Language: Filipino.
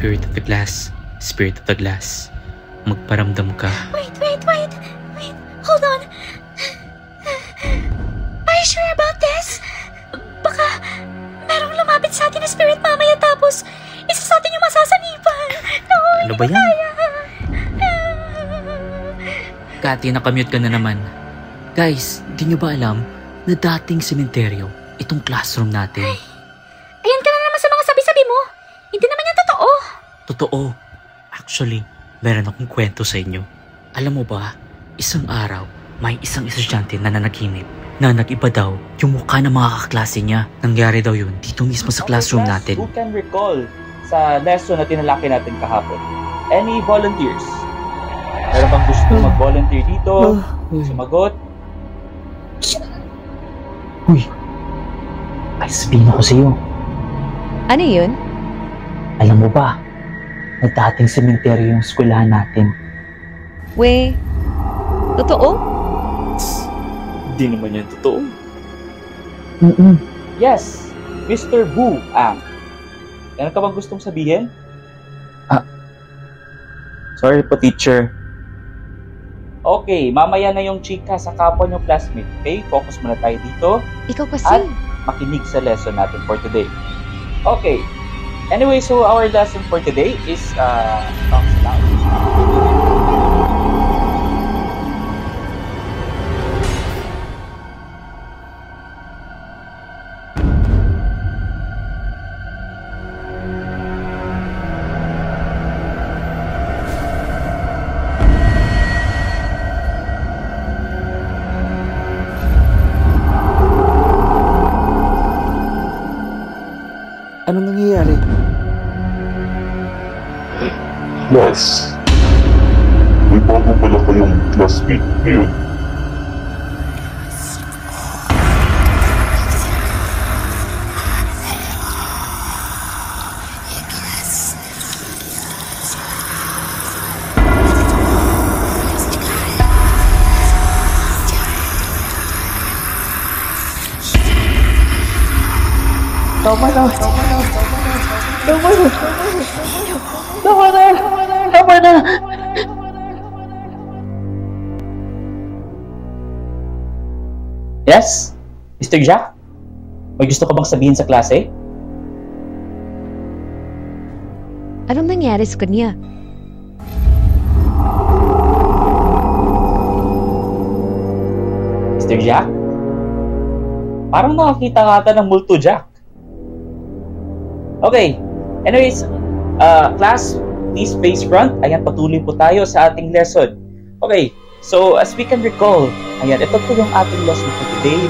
Spirit of the glass. Spirit of the glass. Magparamdam ka. Wait. Hold on. Are you sure about this? Baka merong lumapit sa atin na spirit mamaya tapos isa sa atin yung masasanipan. No, Ano ba yan? Kati, nakamute ka na naman. Guys, di nyo ba alam na dating sementeryo itong classroom natin? Ayan ka na naman sa mga sabi-sabi mo. Hindi naman yan totoo. Totoo. Actually, meron akong kwento sa inyo. Alam mo ba, isang araw, may isang estudyante na nanaginip na nag-iba daw yung mukha ng mga kaklase niya. Nangyari daw yun dito mismo sa classroom natin. Who can recall sa lesson na tinalaki natin kahapon? Any volunteers? Meron bang gusto mag-volunteer dito? Sumagot? Uy, ay sabihin ako sa iyo. Ano yun? Alam mo ba, na dating sementeryo yung eskwelahan natin. We, totoo? Hindi naman yan totoo. Mm-mm. Yes, Mr. Wu Ang. Ano ka bang gustong sabihin? Sorry po, teacher. Okay, mamaya na yung chika sa kapwa niyong classmate. Okay, focus muna tayo dito. Ikaw kasi. At makinig sa lesson natin for today. Okay. Anyway, so our lesson for today is talks about. Anong nangyayari? Class, may bago pala kayong classmate ngayon. Tama na! Yes? Mr. Jack? May gusto ka bang sabihin sa klase? Anong nangyari sa kanya? Mr. Jack? Parang nakakita nga ata ng multo, Jack. Okay. Anyways, class, please face front. Ayan, patuloy po tayo sa ating lesson. Okay. So, as we can recall, ayan, ito po yung ating lesson for today.